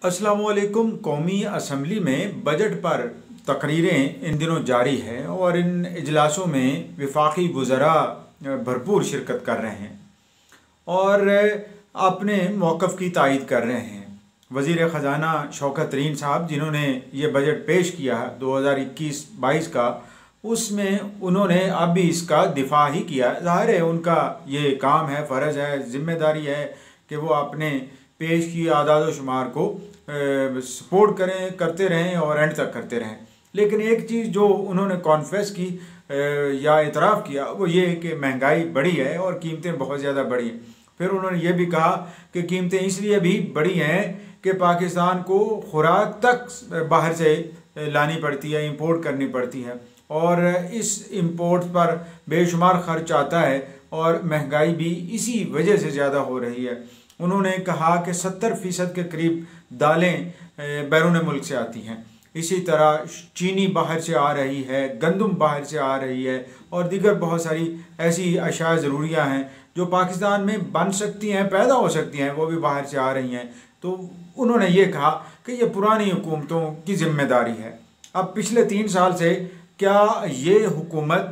अस्सलामुअलैकुम। कौमी असम्बली में बजट पर तकरीरें इन दिनों जारी है और इन इजलासों में वफाकी वज़रा भरपूर शिरकत कर रहे हैं और अपने मौक़िफ़ की तायीद कर रहे हैं। वज़ीर ख़जाना शौकत तरीन साहब जिन्होंने ये बजट पेश किया 2021-22 का, उसमें उन्होंने अब भी इसका दिफा ही किया। ज़ाहिर है उनका ये काम है, फ़र्ज़ है, ज़िम्मेदारी है कि वो अपने पेश की आदाद व शुमार को सपोर्ट करते रहें और एंड तक करते रहें। लेकिन एक चीज़ जो उन्होंने कॉन्फेस की या इतराफ़ किया वो ये है कि महंगाई बढ़ी है और कीमतें बहुत ज़्यादा बढ़ी हैं। फिर उन्होंने ये भी कहा कि कीमतें इसलिए भी बढ़ी हैं कि पाकिस्तान को खुराक तक बाहर से लानी पड़ती है, इंपोर्ट करनी पड़ती है और इस इंपोर्ट पर बेशुमार खर्च आता है और महंगाई भी इसी वजह से ज़्यादा हो रही है। उन्होंने कहा कि 70% के करीब दालें बैरून मुल्क से आती हैं। इसी तरह चीनी बाहर से आ रही है, गंदम बाहर से आ रही है और दीगर बहुत सारी ऐसी अशाया ज़रूरियाँ हैं जो पाकिस्तान में बन सकती हैं, पैदा हो सकती हैं, वो भी बाहर से आ रही हैं। तो उन्होंने ये कहा कि ये पुरानी हुकूमतों की ज़िम्मेदारी है। अब पिछले 3 साल से क्या ये हुकूमत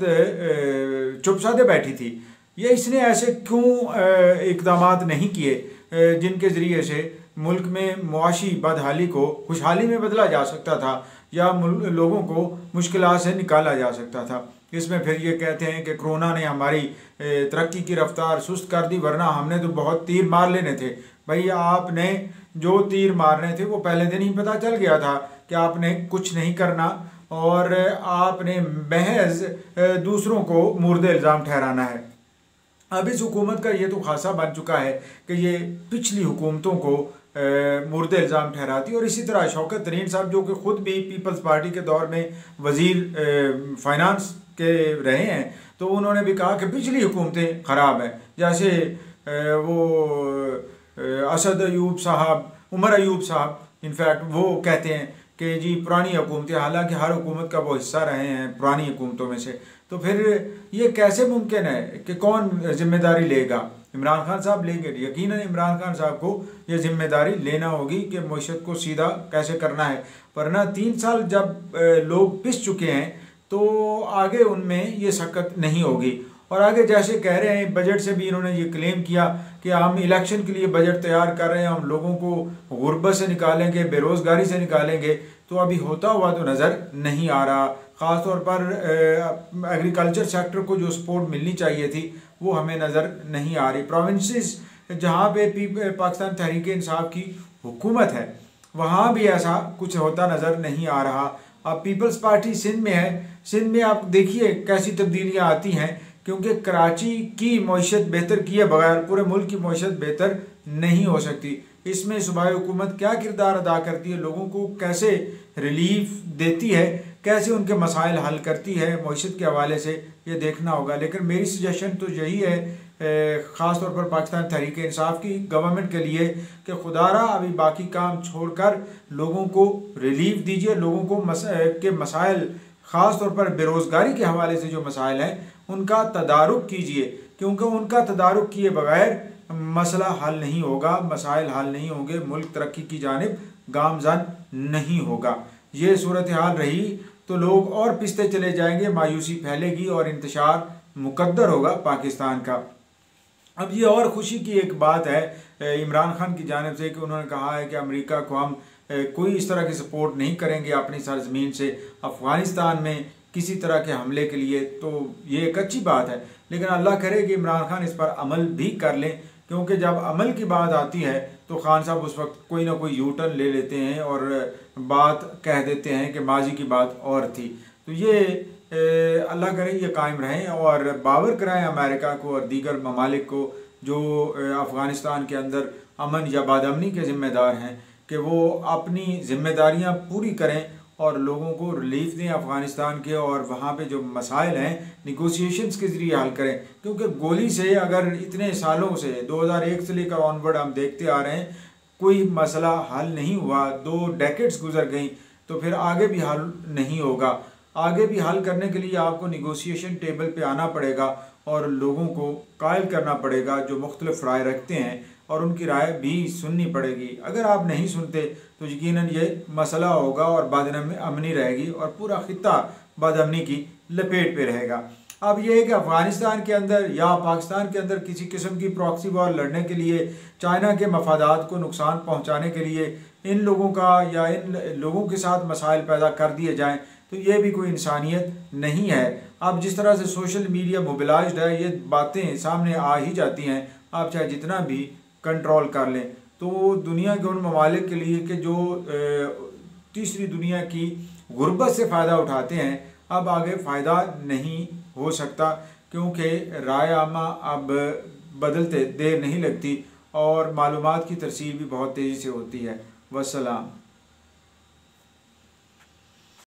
चुप साधे बैठी थी? ये इसने ऐसे क्यों इक़दामात नहीं किए जिनके ज़रिए से मुल्क में मुआशी बदहाली को खुशहाली में बदला जा सकता था या लोगों को मुश्किलात से निकाला जा सकता था? इसमें फिर ये कहते हैं कि कोरोना ने हमारी तरक्की की रफ्तार सुस्त कर दी, वरना हमने तो बहुत तीर मार लेने थे। भाई आपने जो तीर मारने थे वो पहले दिन ही पता चल गया था कि आपने कुछ नहीं करना और आपने महज दूसरों को मुर्दे इल्ज़ाम ठहराना है। अब इस हुकूमत का ये तो खासा बन चुका है कि ये पिछली हुकूमतों को मुर्दे इल्ज़ाम ठहराती। और इसी तरह शौकत तरीन साहब जो कि ख़ुद भी पीपल्स पार्टी के दौर में वज़ीर फ़ाइनेंस के रहे हैं, तो उन्होंने भी कहा कि पिछली हुकूमतें ख़राब हैं। जैसे वो असद अयूब साहब, उमर अयूब साहब इनफैक्ट वो कहते हैं कि जी पुरानी हुकूमतें, हालांकि हर हुकूमत का वो हिस्सा रहे हैं पुरानी हुकूमतों में से। तो फिर ये कैसे मुमकिन है कि कौन जिम्मेदारी लेगा? इमरान खान साहब लेंगे। यकीनन इमरान खान साहब को ये जिम्मेदारी लेना होगी कि मईशत को सीधा कैसे करना है, वरना 3 साल जब लोग पिस चुके हैं तो आगे उनमें ये सकत नहीं होगी। और आगे जैसे कह रहे हैं बजट से भी इन्होंने ये क्लेम किया कि हम इलेक्शन के लिए बजट तैयार कर रहे हैं, हम लोगों को गुर्बत से निकालेंगे, बेरोज़गारी से निकालेंगे, तो अभी होता हुआ तो नज़र नहीं आ रहा। ख़ास तौर पर एग्रीकल्चर सेक्टर को जो सपोर्ट मिलनी चाहिए थी वो हमें नज़र नहीं आ रही। प्रोविंसेस जहाँ पे पाकिस्तान तहरीक इंसाफ की हुकूमत है वहाँ भी ऐसा कुछ होता नज़र नहीं आ रहा। अब पीपल्स पार्टी सिंध में है, सिंध में आप देखिए कैसी तब्दीलियाँ आती हैं, क्योंकि कराची की मईशत बेहतर किए बगैर पूरे मुल्क की मईशत बेहतर नहीं हो सकती। इसमें सूबाई हुकूमत क्या किरदार अदा करती है, लोगों को कैसे रिलीफ देती है, कैसे उनके मसाइल हल करती है मईशत के हवाले से, ये देखना होगा। लेकिन मेरी सजेशन तो यही है ख़ास तौर पर पाकिस्तान तहरीक इंसाफ की गवर्नमेंट के लिए कि खुदारा अभी बाकी काम छोड़कर लोगों को रिलीफ दीजिए, लोगों को के मसाइल ख़ास तौर पर बेरोज़गारी के हवाले से जो मसाइल हैं उनका तदारुक कीजिए, क्योंकि उनका तदारुक किए बगैर मसला हल नहीं होगा, मसाइल हल नहीं होंगे, मुल्क तरक्की की जानिब गामज़न नहीं होगा। ये सूरत हाल रही तो लोग और पिसते चले जाएंगे, मायूसी फैलेगी और इंतशार मुकद्दर होगा पाकिस्तान का। अब ये और ख़ुशी की एक बात है इमरान खान की जानिब से कि उन्होंने कहा है कि अमेरिका को हम कोई इस तरह की सपोर्ट नहीं करेंगे अपनी सरजमीन से अफ़गानिस्तान में किसी तरह के हमले के लिए। तो ये एक अच्छी बात है, लेकिन अल्लाह करे कि इमरान खान इस पर अमल भी कर लें, क्योंकि जब अमल की बात आती है तो खान साहब उस वक्त कोई ना कोई यू टर्न ले लेते हैं और बात कह देते हैं कि माजी की बात और थी। तो ये अल्लाह करे ये कायम रहें और बावर कराएं अमेरिका को और दीगर ममालिक को जो अफ़गानिस्तान के अंदर अमन या बदअमनी के ज़िम्मेदार हैं कि वो अपनी ज़िम्मेदारियाँ पूरी करें और लोगों को रिलीफ दें अफ़गानिस्तान के, और वहाँ पे जो मसाइल हैं निगोशिएशंस के ज़रिए हल करें। क्योंकि गोली से अगर इतने सालों से 2001 से लेकर ऑनवर्ड हम देखते आ रहे हैं कोई मसला हल नहीं हुआ, 2 डेकेड्स गुजर गई, तो फिर आगे भी हल नहीं होगा। आगे भी हल करने के लिए आपको निगोशिएशन टेबल पे आना पड़ेगा और लोगों को कायल करना पड़ेगा जो मुख्तलिफ राय रखते हैं और उनकी राय भी सुननी पड़ेगी। अगर आप नहीं सुनते तो यकीनन ये मसला होगा और बदअमनी रहेगी और पूरा खित्ता बदअमनी की लपेट पे रहेगा। अब ये है कि अफ़गानिस्तान के अंदर या पाकिस्तान के अंदर किसी किस्म की प्रॉक्सी वॉर लड़ने के लिए, चाइना के मफादात को नुकसान पहुंचाने के लिए इन लोगों का या इन लोगों के साथ मसाइल पैदा कर दिए जाएं, तो ये भी कोई इंसानियत नहीं है। अब जिस तरह से सोशल मीडिया मोबिलाइज्ड है, ये बातें सामने आ ही जाती हैं, आप चाहे जितना भी कंट्रोल कर लें। तो दुनिया के उन ममालिक के लिए कि जो तीसरी दुनिया की गुर्बत से फ़ायदा उठाते हैं, अब आगे फ़ायदा नहीं हो सकता, क्योंकि राय आमा अब बदलते देर नहीं लगती और मालूमात की तरसील भी बहुत तेज़ी से होती है। वस्सलाम।